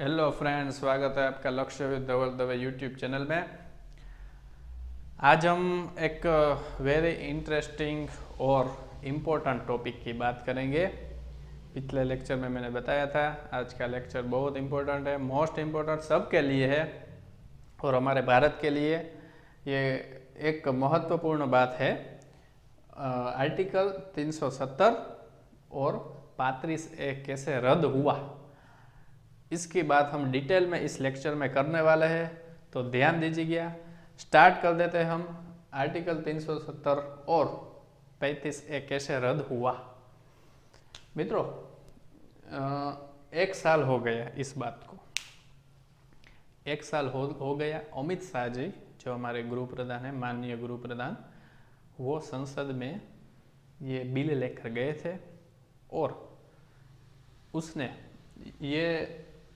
Hello friends, स्वागत है आपका Lakshya with Dhaval Dave YouTube channel में। आज हम एक वेरी इंटरेस्टिंग और इम्पोर्टेंट टॉपिक की बात करेंगे। पिछले लेक्चर में मैंने बताया था, आज का लेक्चर बहुत इम्पोर्टेंट है, मोस्ट इम्पोर्टेंट सबके लिए है और हमारे भारत के लिए ये एक महत्वपूर्ण बात है। आर्टिकल 370 और 35A कैसे रद्द हुआ, इसकी बात हम डिटेल में इस लेक्चर में करने वाले हैं, तो ध्यान दीजिएगा। स्टार्ट कर देते हैं हम। आर्टिकल 370 और 35A कैसे रद्द हुआ। मित्रों, एक साल हो गया इस बात को, एक साल हो गया। अमित शाह जी जो हमारे गृह प्रधान है, माननीय गृह प्रधान, वो संसद में ये बिल लेकर गए थे और उसने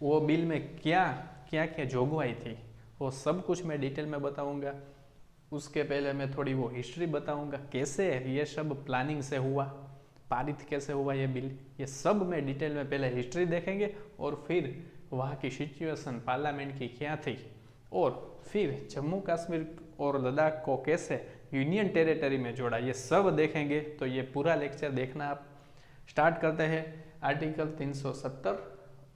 वो बिल में क्या क्या क्या जोगवाई थी वो सब कुछ मैं डिटेल में बताऊंगा। उसके पहले मैं थोड़ी वो हिस्ट्री बताऊंगा, कैसे ये सब प्लानिंग से हुआ, पारित कैसे हुआ ये बिल, ये सब मैं डिटेल में पहले हिस्ट्री देखेंगे और फिर वहाँ की सिचुएशन पार्लियामेंट की क्या थी और फिर जम्मू कश्मीर और लद्दाख को कैसे यूनियन टेरिटरी में जोड़ा, ये सब देखेंगे। तो ये पूरा लेक्चर देखना आप। स्टार्ट करते हैं। आर्टिकल 370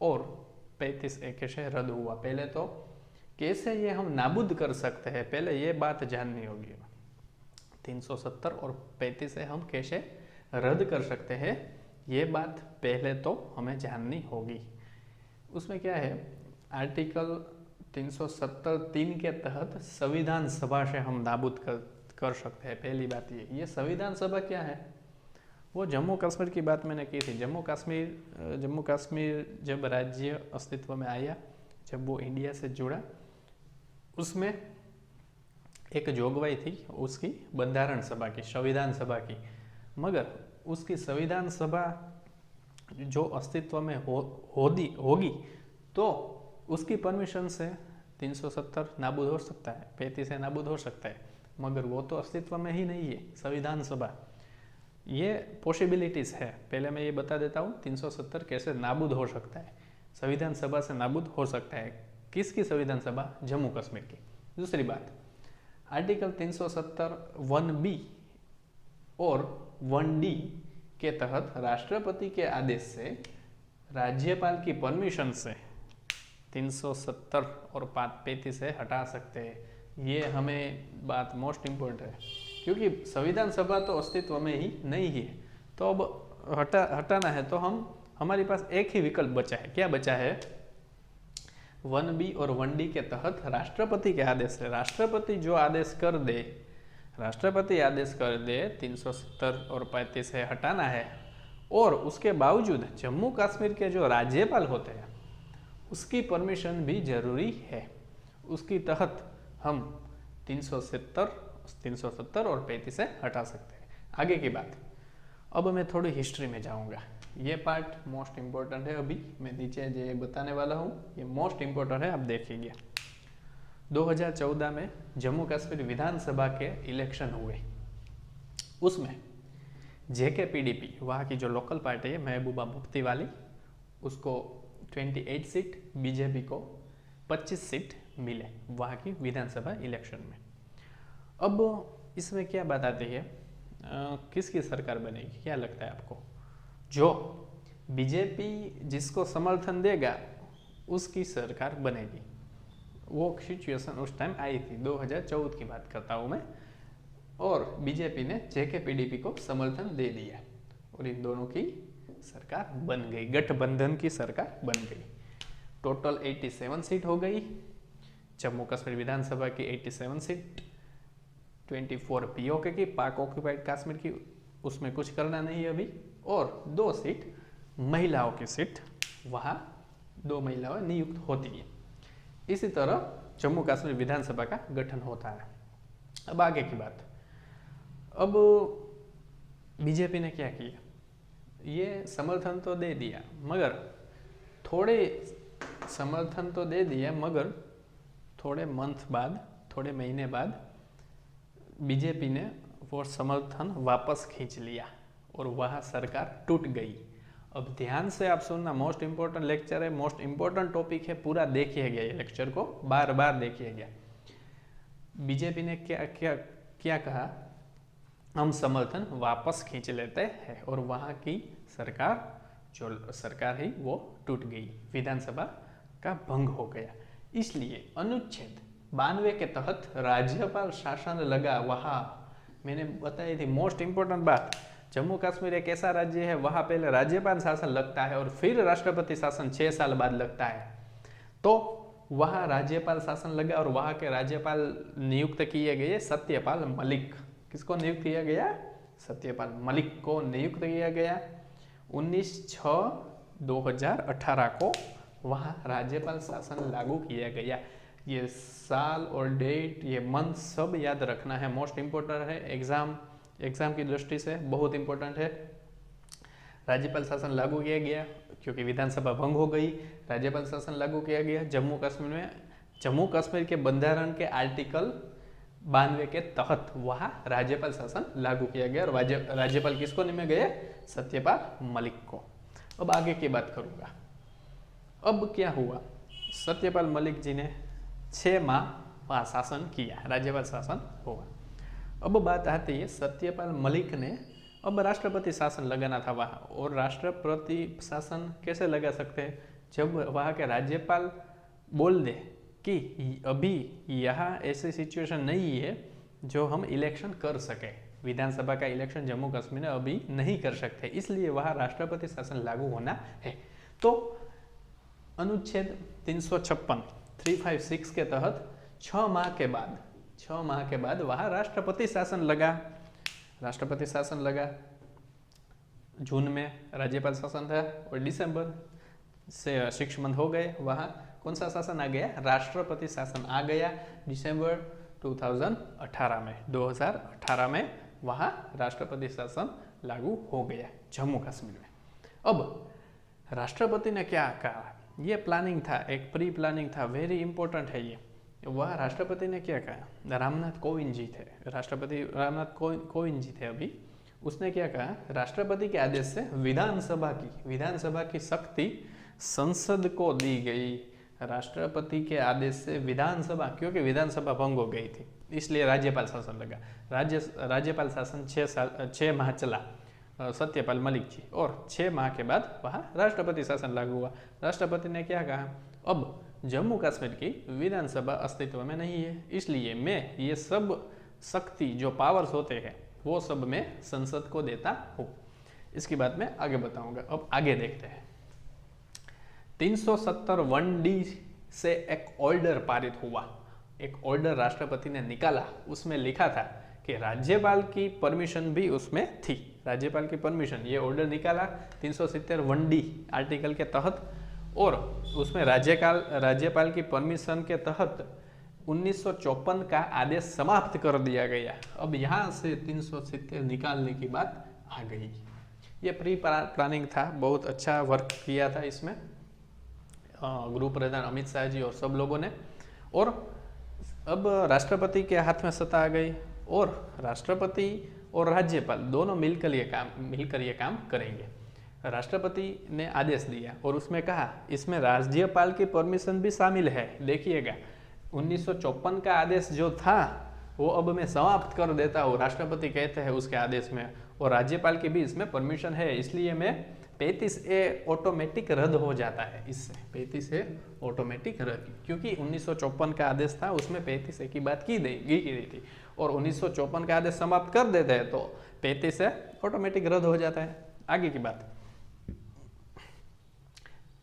और 35A कैसे रद्द हुआ। पहले तो कैसे ये हम नाबूद कर सकते हैं, पहले ये बात जाननी होगी। 370 और 35A हम कैसे रद्द कर सकते हैं, ये बात पहले तो हमें जाननी होगी। उसमें क्या है, आर्टिकल 370(3) के तहत संविधान सभा से हम नाबूद कर सकते हैं। पहली बात ये संविधान सभा क्या है, वो जम्मू कश्मीर की बात मैंने की थी। जम्मू कश्मीर जब राज्य अस्तित्व में आया, जब वो इंडिया से जुड़ा, उसमें एक जोगवाई थी उसकी बंधारण सभा की, संविधान सभा की। मगर उसकी संविधान सभा जो अस्तित्व में होगी तो उसकी परमिशन से 370 नाबूद हो सकता है, 35 नाबूद हो सकता है, मगर वो तो अस्तित्व में ही नहीं है संविधान सभा। ये पॉसिबिलिटीज है, पहले मैं ये बता देता हूँ 370 कैसे नाबूद हो सकता है, संविधान सभा से नाबूद हो सकता है। किसकी संविधान सभा? जम्मू कश्मीर की। दूसरी बात, आर्टिकल 370 1B और 1D के तहत राष्ट्रपति के आदेश से राज्यपाल की परमिशन से 370 और 35 से हटा सकते हैं। ये हमें बात मोस्ट इम्पोर्टेंट है, क्योंकि संविधान सभा तो अस्तित्व में ही नहीं है। तो अब हटाना है तो हमारे पास एक ही विकल्प बचा है। क्या बचा है? 1B और 1D के तहत राष्ट्रपति के आदेश से, राष्ट्रपति जो आदेश कर दे, राष्ट्रपति आदेश कर दे 370 और 35 से हटाना है, और उसके बावजूद जम्मू कश्मीर के जो राज्यपाल होते हैं उसकी परमिशन भी जरूरी है। उसकी तहत हम 370 और 35 से हटा सकते हैं। आगे की बात, अब मैं थोड़ी हिस्ट्री में जाऊंगा। ये पार्ट मोस्ट इम्पोर्टेंट है। अभी मैं नीचे जो बताने वाला हूँ ये मोस्ट इम्पोर्टेंट है, आप देखिए। 2014 में जम्मू कश्मीर विधानसभा के इलेक्शन हुए। उसमें JKPDP, वहाँ की जो लोकल पार्टी है महबूबा मुफ्ती वाली, उसको 28 सीट, बीजेपी को 25 सीट मिले वहाँ की विधानसभा इलेक्शन में। अब इसमें क्या बात आती है, किसकी सरकार बनेगी? क्या लगता है आपको? जो बीजेपी जिसको समर्थन देगा उसकी सरकार बनेगी। वो सिचुएशन उस टाइम आई थी, 2014 की बात करता हूँ मैं, और बीजेपी ने JKPDP को समर्थन दे दिया और इन दोनों की सरकार बन गई, गठबंधन की सरकार बन गई। टोटल 87 सीट हो गई जम्मू कश्मीर विधानसभा की, 87 सीट, 24 POK की, पाक ऑक्यूपाइड कश्मीर की, उसमें कुछ करना नहीं है अभी, और 2 सीट महिलाओं की सीट, वहाँ 2 महिलाएं नियुक्त होती है। इसी तरह जम्मू कश्मीर विधानसभा का गठन होता है। अब आगे की बात, अब बीजेपी ने क्या किया, ये समर्थन तो दे दिया, मगर थोड़े मंथ बाद, थोड़े महीने बाद बीजेपी ने वो समर्थन वापस खींच लिया और वह सरकार टूट गई। अब ध्यान से आप सुनना, मोस्ट इंपॉर्टेंट लेक्चर है, मोस्ट इंपॉर्टेंट टॉपिक है, पूरा देखिएगा, ये लेक्चर को बार बार देखिएगा। बीजेपी ने क्या क्या क्या कहा, हम समर्थन वापस खींच लेते हैं, और वहां की सरकार, जो सरकार है वो टूट गई, विधानसभा का भंग हो गया। इसलिए अनुच्छेद 92 के तहत राज्यपाल शासन लगा। वहां मैंने बताई थी मोस्ट इंपॉर्टेंट बात, जम्मू कश्मीर एक ऐसा राज्य है, वहां पहले राज्यपाल शासन लगता है और फिर राष्ट्रपति शासन 6 साल बाद लगता है। तो वहां राज्यपाल शासन लगा और वहां के राज्यपाल नियुक्त किए गए सत्यपाल मलिक। किसको नियुक्त किया गया? सत्यपाल मलिक को नियुक्त किया गया। 19/6/2018 को वहां राज्यपाल शासन लागू किया गया। ये साल और डेट, ये मंथ सब याद रखना है, मोस्ट इंपोर्टेंट है, एग्जाम की दृष्टि से बहुत इंपॉर्टेंट है। राज्यपाल शासन लागू किया गया क्योंकि विधानसभा भंग हो गई, राज्यपाल शासन लागू किया गया जम्मू कश्मीर में। जम्मू कश्मीर के बंधारण के आर्टिकल 92 के तहत वहां राज्यपाल शासन लागू किया गया और राज्यपाल किसको निमे गए? सत्यपाल मलिक को। अब आगे की बात करूंगा। अब क्या हुआ? सत्यपाल मलिक जी ने 6 माह वहां शासन किया, राज्यपाल शासन हुआ। अब बात आती है सत्यपाल मलिक ने अब राष्ट्रपति शासन लगाना था वहां, और राष्ट्रपति शासन कैसे लगा सकते हैं? जब वहां के राज्यपाल बोल दे कि अभी यहाँ ऐसी सिचुएशन नहीं है जो हम इलेक्शन कर सके, विधानसभा का इलेक्शन जम्मू कश्मीर में अभी नहीं कर सकते, इसलिए वहां राष्ट्रपति शासन लागू होना है। तो अनुच्छेद 356 के तहत 6 माह के बाद वहां राष्ट्रपति शासन लगा। राष्ट्रपति शासन लगा, जून में राज्यपाल शासन था और दिसंबर से 6 मंथ हो गए। वहां कौन सा शासन आ गया? राष्ट्रपति शासन आ गया दिसंबर 2018 में वहां राष्ट्रपति शासन लागू हो गया जम्मू कश्मीर में। अब राष्ट्रपति ने क्या कहा? ये प्लानिंग था, एक प्री प्लानिंग था, वेरी इंपॉर्टेंट है ये। वह राष्ट्रपति ने क्या कहा? रामनाथ कोविंद जी थे, राष्ट्रपति रामनाथ कोविंद जी थे अभी। उसने क्या कहा? राष्ट्रपति के आदेश से विधानसभा की शक्ति संसद को दी गई। राष्ट्रपति के आदेश से विधानसभा, क्योंकि विधानसभा भंग हो गई थी इसलिए राज्यपाल शासन लगा। राज्यपाल शासन 6 माह चला सत्यपाल मलिक जी, और 6 माह के बाद वहाँ राष्ट्रपति शासन लागू हुआ। राष्ट्रपति ने क्या कहा? अब जम्मू कश्मीर की विधानसभा अस्तित्व में नहीं है, इसलिए मैं ये सब शक्ति जो पावर्स होते हैं वो सब मैं संसद को देता हूँ। इसकी बात मैं आगे बताऊंगा। अब आगे देखते हैं। 370(1)(d) से एक ऑर्डर पारित हुआ। एक ऑर्डर राष्ट्रपति ने निकाला, उसमें लिखा था कि राज्यपाल की परमिशन भी उसमें थी। राज्यपाल की परमिशन, ये ऑर्डर निकाला 370(1)(d) आर्टिकल के तहत, और उसमें राज्यपाल की परमिशन के तहत 1954 का आदेश समाप्त कर दिया गया। अब यहाँ से 370 निकालने की बात आ गई। ये प्री प्लानिंग था, बहुत अच्छा वर्क किया था इसमें गृह प्रधान अमित शाह जी और सब लोगों ने। और अब राष्ट्रपति के हाथ में सत्ता आ गई, और राष्ट्रपति और राज्यपाल दोनों मिलकर ये काम करेंगे। राष्ट्रपति ने आदेश दिया और उसमें कहा इसमें राज्यपाल की परमिशन भी शामिल है। देखिएगा, 1954 का आदेश जो था वो अब मैं समाप्त कर देता हूँ, राष्ट्रपति कहते हैं उसके आदेश में, और राज्यपाल की भी इसमें परमिशन है, इसलिए मैं 35A ऑटोमेटिक रद्द हो जाता है। इससे 35A ऑटोमेटिक रद्द, क्योंकि 1954 का आदेश था उसमें 35A की बात की गई थी, और 1954 का आदेश समाप्त कर देते हैं तो 35A ऑटोमेटिक रद्द हो जाता है। आगे की बात,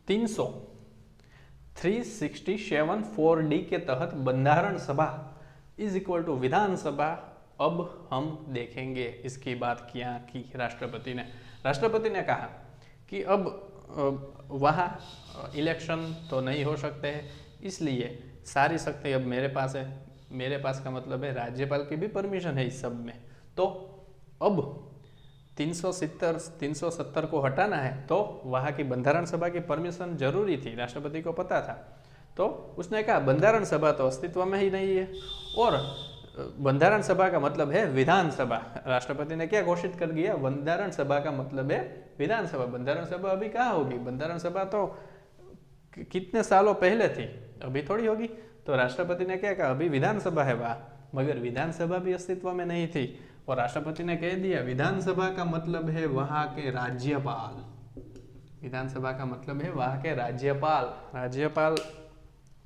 367(4)(d) के तहत बंधारण सभा इज इक्वल टू विधानसभा। अब हम देखेंगे इसकी बात क्या की राष्ट्रपति ने कहा कि अब वहाँ इलेक्शन तो नहीं हो सकते हैं, इसलिए सारी शक्ति अब मेरे पास है। मेरे पास का मतलब है राज्यपाल की भी परमिशन है इस सब में। तो अब 370 को हटाना है तो वहाँ की बंधारण सभा की परमिशन जरूरी थी, राष्ट्रपति को पता था। तो उसने कहा बंधारण सभा तो अस्तित्व में ही नहीं है, और बंधारण सभा का मतलब है विधानसभा। राष्ट्रपति ने क्या घोषित कर दिया? बंधारण सभा का मतलब है विधानसभा। बंधारण सभा अभी कहाँ होगी? बंधारण सभा तो कितने सालों पहले थी, अभी थोड़ी होगी। तो राष्ट्रपति ने क्या कहा? अभी विधानसभा है वहाँ, मगर विधानसभा भी अस्तित्व में नहीं थी और राष्ट्रपति ने कह दिया विधानसभा का मतलब है वहाँ के राज्यपाल। विधानसभा का मतलब है वहाँ के राज्यपाल। राज्यपाल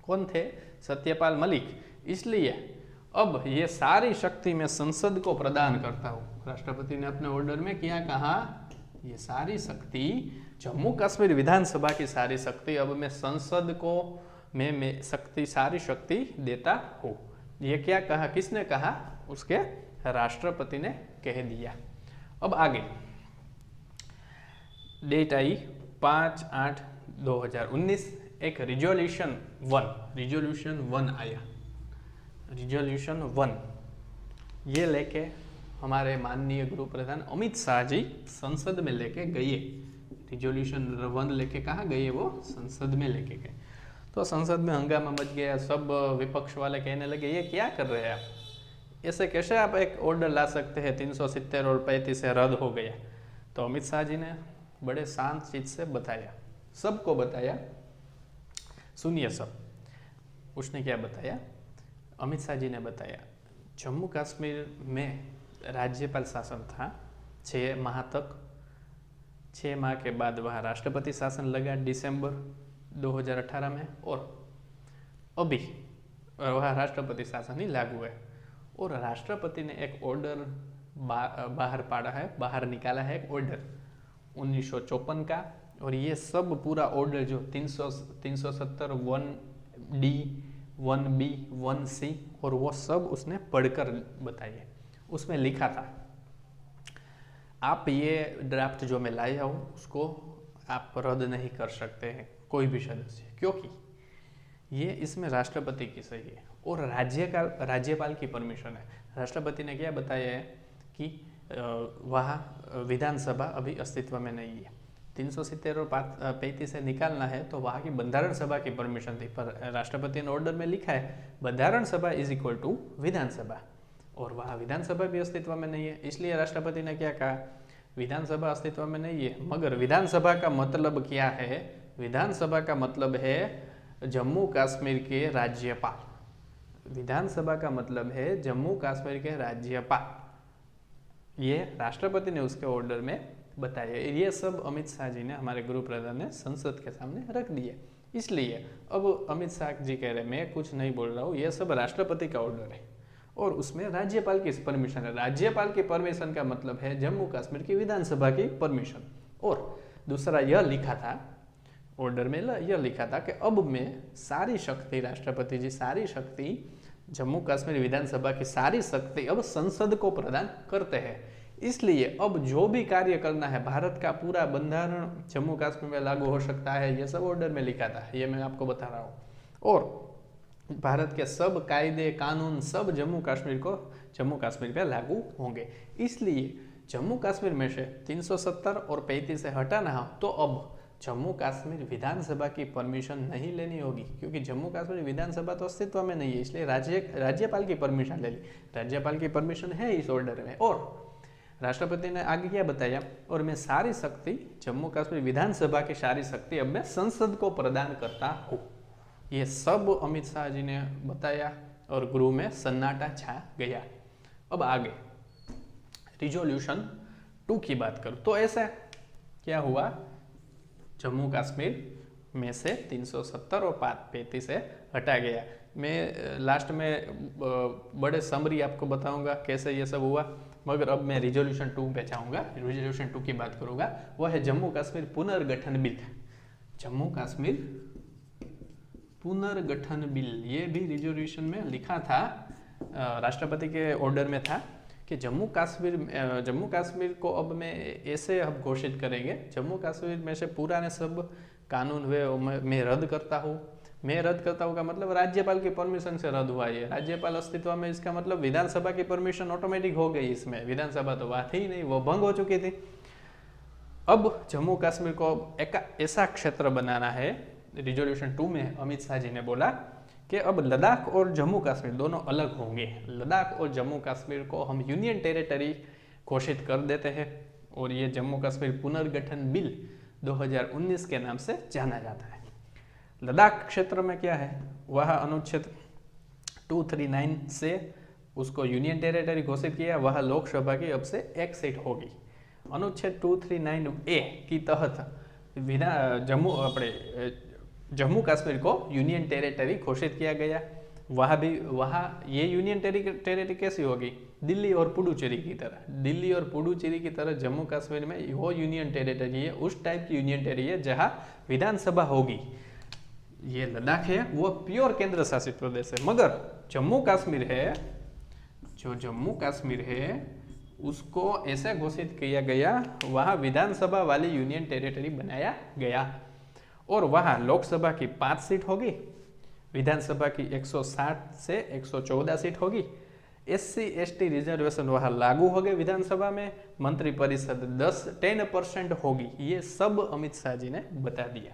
कौन थे? सत्यपाल मलिक। इसलिए अब ये सारी शक्ति मैं संसद को प्रदान करता हूँ। राष्ट्रपति ने अपने ऑर्डर में क्या कहा? ये सारी शक्ति, जम्मू कश्मीर विधानसभा की सारी शक्ति अब मैं संसद को मैं शक्ति, सारी शक्ति देता हूँ। ये क्या कहा? किसने कहा? उसके राष्ट्रपति ने कह दिया। अब आगे डेट आई 5/8/2019, एक रिजोल्यूशन 1 आया। रिजोल्यूशन 1 ये लेके हमारे माननीय गृह प्रधान अमित शाह जी संसद में लेके गए। रिजोल्यूशन 1 लेके कहाँ गए? वो संसद में लेके गए। तो संसद में हंगामा मच गया। सब विपक्ष वाले कहने लगे ये क्या कर रहे हैं आप, ऐसे कैसे आप एक ऑर्डर ला सकते हैं? 370 और 35 से रद्द हो गया। तो अमित शाह जी ने बड़े शांत चित्त से बताया, सबको बताया। सुनिए सब, उसने क्या बताया? अमित शाह जी ने बताया जम्मू कश्मीर में राज्यपाल शासन था 6 माह तक। 6 माह के बाद वहाँ राष्ट्रपति शासन लगा दिसंबर 2018 में, और अभी वह राष्ट्रपति शासन ही लागू है। और राष्ट्रपति ने एक ऑर्डर बाहर पाड़ा है, बाहर निकाला है एक ऑर्डर 1954 का। और ये सब पूरा ऑर्डर जो 370 1D 1B 1C और वो सब उसने पढ़कर बताइए। उसमें लिखा था आप ये ड्राफ्ट जो मैं लाया हूँ उसको आप रद्द नहीं कर सकते हैं कोई भी सदस्य, क्योंकि ये इसमें राष्ट्रपति की सही है और राज्यपाल की परमिशन है। राष्ट्रपति ने क्या बताया है कि वहाँ विधानसभा अभी अस्तित्व में नहीं है। 370 और 35 से निकालना है तो वहाँ की बंधारण सभा की परमिशन थी, पर राष्ट्रपति ने ऑर्डर में लिखा है बंधारण सभा इज इक्वल टू विधानसभा, और वहाँ विधानसभा भी अस्तित्व में नहीं है। इसलिए राष्ट्रपति ने क्या कहा? विधानसभा अस्तित्व में नहीं है, मगर विधानसभा का मतलब क्या है? विधानसभा का मतलब है जम्मू कश्मीर के राज्यपाल। विधानसभा का मतलब है जम्मू कश्मीर के राज्यपाल। ये राष्ट्रपति ने उसके ऑर्डर में बताया। ये सब अमित शाह जी ने, हमारे गृह प्रधान ने संसद के सामने रख दिए। इसलिए अब अमित शाह जी कह रहे मैं कुछ नहीं बोल रहा हूँ, ये सब राष्ट्रपति का ऑर्डर है और उसमें राज्यपाल की परमिशन है। राज्यपाल की परमिशन का मतलब है जम्मू कश्मीर की विधानसभा की परमिशन। और दूसरा यह लिखा था ऑर्डर में, यह लिखा था कि अब मैं सारी शक्ति, राष्ट्रपति जी सारी शक्ति, जम्मू कश्मीर विधानसभा की सारी शक्ति अब संसद को प्रदान करते हैं। इसलिए अब जो भी कार्य करना है, भारत का पूरा बंधारण जम्मू कश्मीर में लागू हो सकता है, ये सब ऑर्डर में लिखा था, ये मैं आपको बता रहा हूँ। और भारत के सब कायदे कानून सब जम्मू कश्मीर पे लागू होंगे। इसलिए जम्मू कश्मीर में से 370 और 35 से हटाना हो तो अब जम्मू कश्मीर विधानसभा की परमिशन नहीं लेनी होगी, क्योंकि जम्मू कश्मीर विधानसभा तो अस्तित्व में नहीं है। इसलिए राज्यपाल की परमिशन ले ली। राज्यपाल की परमिशन है इस ऑर्डर में। और राष्ट्रपति ने आगे क्या बताया? और मैं सारी शक्ति, जम्मू कश्मीर विधानसभा की सारी शक्ति अब मैं संसद को प्रदान करता हूँ। ये सब अमित शाह जी ने बताया और गृह में सन्नाटा छा गया। अब आगे रिजोल्यूशन 2 की बात करूँ तो ऐसा क्या हुआ? जम्मू कश्मीर में से 370 और 35 से हटा गया। मैं लास्ट में बड़े समरी आपको बताऊंगा कैसे ये सब हुआ, मगर अब मैं रिजोल्यूशन 2 पे जाऊंगा। रिजोल्यूशन 2 की बात करूंगा, वह है जम्मू कश्मीर पुनर्गठन बिल। जम्मू कश्मीर पुनर्गठन बिल, ये भी रिजोल्यूशन में लिखा था, राष्ट्रपति के ऑर्डर में था कि जम्मू कश्मीर को अब मैं ऐसे अब घोषित करेंगे, जम्मू कश्मीर में से पुराने सब कानून हुए मैं रद्द करता हूँ। मैं रद्द करता हूँ का मतलब राज्यपाल की परमिशन से रद्द हुआ। ये राज्यपाल अस्तित्व में, इसका मतलब विधानसभा की परमिशन ऑटोमेटिक हो गई। इसमें विधानसभा तो वहाँ थी ही नहीं, वो भंग हो चुकी थी। अब जम्मू कश्मीर को एक ऐसा क्षेत्र बनाना है। रिजोल्यूशन 2 में अमित शाह जी ने बोला कि अब लद्दाख और जम्मू कश्मीर दोनों अलग होंगे। लद्दाख और जम्मू कश्मीर को हम यूनियन टेरिटरी घोषित कर देते हैं और ये जम्मू कश्मीर पुनर्गठन बिल 2019 के नाम से जाना जाता है। लद्दाख क्षेत्र में क्या है, वह अनुच्छेद 239 से उसको यूनियन टेरिटरी घोषित किया, वह लोकसभा की अब से एक सीट होगी। अनुच्छेद 239A की तहत जम्मू कश्मीर को यूनियन टेरिटरी घोषित किया गया। वहाँ ये यूनियन टेरिटरी कैसी होगी, दिल्ली और पुडुचेरी की तरह। दिल्ली और पुडुचेरी की तरह जम्मू कश्मीर में वो यूनियन टेरिटरी है, उस टाइप की यूनियन टेरिटरी है जहाँ विधानसभा होगी। ये लद्दाख है वो प्योर केंद्र शासित प्रदेश है, मगर जम्मू कश्मीर है, जो जम्मू कश्मीर है उसको ऐसे घोषित किया गया, वहाँ विधानसभा वाली यूनियन टेरिटरी बनाया गया और वहाँ लोकसभा की 5 सीट होगी, विधानसभा की 160 से 114 सीट होगी। SC/ST रिजर्वेशन वहाँ लागू हो गए विधानसभा में, मंत्रिपरिषद 10% होगी। ये सब अमित शाह जी ने बता दिया।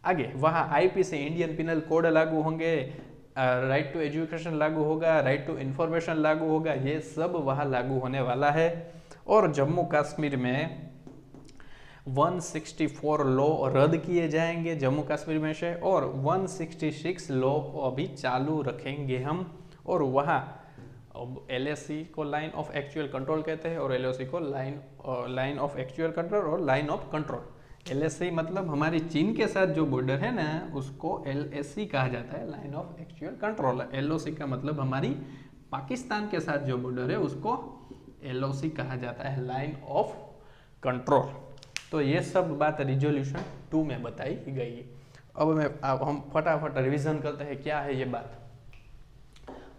आगे वहाँ IPC इंडियन पिनल कोड लागू होंगे, राइट टू एजुकेशन लागू होगा, राइट टू इंफॉर्मेशन लागू होगा, ये सब वहाँ लागू होने वाला है। और जम्मू कश्मीर में 164 लॉ रद्द किए जाएंगे जम्मू कश्मीर में से, और 166 लॉ को अभी चालू रखेंगे हम। और वहाँ LAC को लाइन ऑफ एक्चुअल कंट्रोल कहते हैं और LOC को लाइन ऑफ एक्चुअल कंट्रोल और लाइन ऑफ कंट्रोल। LAC मतलब हमारी चीन के साथ जो बॉर्डर है ना, उसको LAC कहा जाता है, line of actual control. LOC का मतलब हमारी पाकिस्तान के साथ जो बॉर्डर है उसको LOC कहा जाता है, लाइन ऑफ कंट्रोल। तो ये सब बात रिजोल्यूशन 2 में बताई गई। अब हम फटाफट रिवीजन करते हैं क्या है ये बात।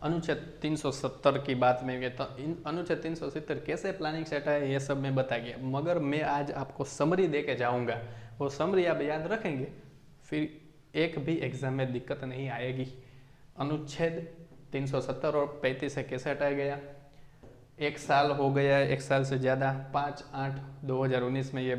अनुच्छेद 370 की बात में गए तो अनुच्छेद 370 कैसे प्लानिंग सेट है ये सब मैं बता गया, मगर मैं आज आपको समरी दे के जाऊँगा। वो समरी आप याद रखेंगे, फिर एक भी एग्जाम में दिक्कत नहीं आएगी। अनुच्छेद 370 और 35 से कैसे हटाया गया, 1 साल हो गया, 1 साल से ज़्यादा, 5/8/2019 में ये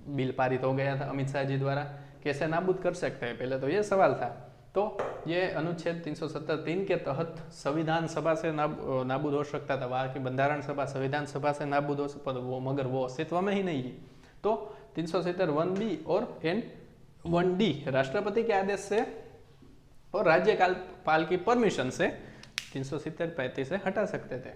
बिल पारित हो गया था अमित शाह जी द्वारा। कैसे नाबूद कर सकते हैं, पहले तो ये सवाल था। तो ये अनुच्छेद 370(3) के तहत संविधान सभा से नाबूद हो सकता था, वहाँ की बंधारण सभा संविधान सभा से नाबूद हो सकता था, मगर वो अस्तित्व में ही नहीं है। तो 370 1B और 1D राष्ट्रपति के आदेश से और राज्यपाल की परमिशन से 370-35 से हटा सकते थे।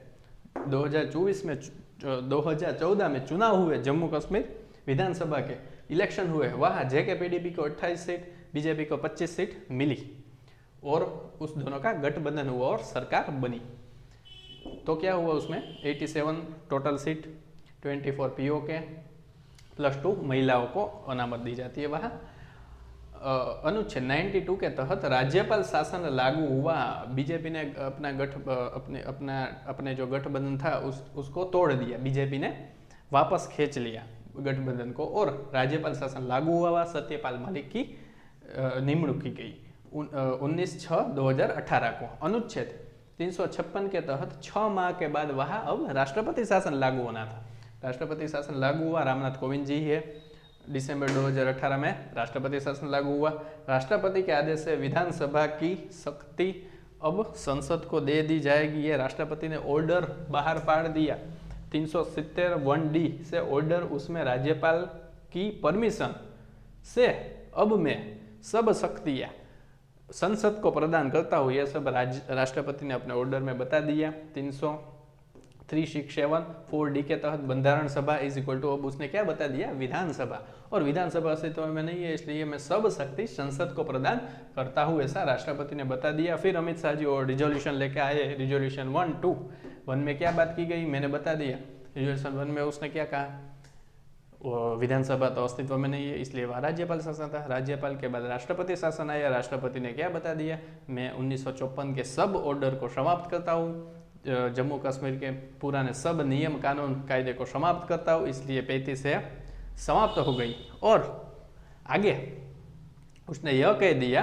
2014 में चुनाव हुए जम्मू कश्मीर विधानसभा के इलेक्शन हुए, वहाँ JK-PDP को 28 सीट, BJP को 25 सीट मिली और उस दोनों का गठबंधन हुआ और सरकार बनी। तो क्या हुआ उसमें 87 टोटल सीट, 24 POK +2 महिलाओं को अनामत दी जाती है। वहाँ अनुच्छेद 92 के तहत राज्यपाल शासन लागू हुआ। बीजेपी ने अपने जो गठबंधन था उसको तोड़ दिया, बीजेपी ने वापस खींच लिया गठबंधन को और राज्यपाल शासन लागू हुआ। सत्यपाल मलिक की निमणूक की गई 19/6/2018 को। अनुच्छेद 356 के तहत 6 माह के बाद वहाँ अब राष्ट्रपति शासन लागू होना था। राष्ट्रपति शासन लागू हुआ, रामनाथ कोविंद जी है, दिसंबर 2018 में राष्ट्रपति शासन लागू हुआ। राष्ट्रपति के आदेश से विधानसभा की शक्ति अब संसद को दे दी जाएगी, ये राष्ट्रपति ने ऑर्डर बाहर पाड़ दिया। 370 1D से ऑर्डर, उसमें राज्यपाल की परमिशन से अब मैं सब शक्तियाँ संसद को प्रदान करता हूँ, यह सब राष्ट्रपति ने अपने ऑर्डर में बता दिया। 367 4D के तहत बंधारण सभा इज इक्वल टू, अब उसने क्या बता दिया, विधानसभा, और विधानसभा अस्तित्व में नहीं है इसलिए मैं सब शक्ति संसद को प्रदान करता हूँ, ऐसा राष्ट्रपति ने बता दिया। फिर अमित शाह जी और रिजोल्यूशन लेके आए, रिजोल्यूशन 1 में क्या बात की गई मैंने बता दिया। रिजोल्यूशन 1 में उसने क्या कहा, विधानसभा तो अस्तित्व में नहीं है इसलिए वह राज्यपाल शासन था। राज्यपाल के बाद राष्ट्रपति शासन आया, राष्ट्रपति ने क्या बता दिया, मैं 1954 के सब ऑर्डर को समाप्त करता हूँ, जम्मू कश्मीर के पुराने सब नियम कानून कायदे को समाप्त करता हूँ, इसलिए 35 से समाप्त हो गई। और आगे उसने यह कह दिया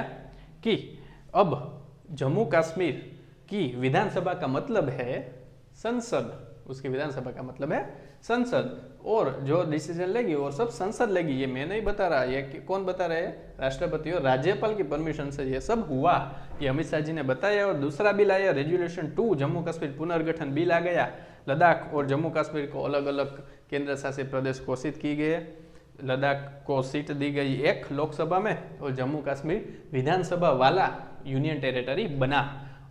कि अब जम्मू कश्मीर की विधानसभा का मतलब है संसद, उसकी विधानसभा का मतलब है संसद, और जो डिसीजन लेगी वो सब संसद लेगी। ये मैं नहीं बता रहा, ये कौन बता रहे हैं? राष्ट्रपति और राज्यपाल की परमिशन से ये सब हुआ, ये अमित शाह जी ने बताया। और दूसरा बिल आया रेजुलेशन 2, जम्मू कश्मीर पुनर्गठन बिल आ गया। लद्दाख और जम्मू कश्मीर को अलग अलग केंद्र शासित प्रदेश घोषित की गए। लद्दाख को सीट दी गई 1 लोकसभा में, और जम्मू कश्मीर विधानसभा वाला यूनियन टेरिटरी बना,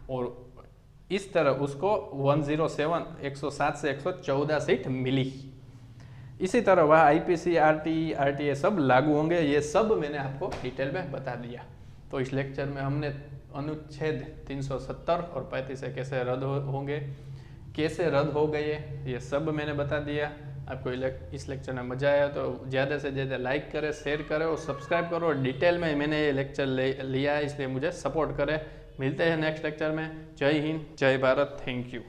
और इस तरह उसको 107 107 से 114 सीट मिली। इसी तरह वह आईपीसी, आरटीई, आरटीए सब लागू होंगे। ये सब मैंने आपको डिटेल में बता दिया। तो इस लेक्चर में हमने अनुच्छेद 370 और 35 कैसे रद्द होंगे, कैसे रद्द हो गए, ये सब मैंने बता दिया। आपको इस लेक्चर में मजा आया तो ज़्यादा से ज़्यादा लाइक करें, शेयर करें और सब्सक्राइब करो। डिटेल में मैंने ये लेक्चर लिया है, इसलिए मुझे सपोर्ट करें। मिलते हैं नेक्स्ट लेक्चर में। जय हिंद, जय भारत, थैंक यू।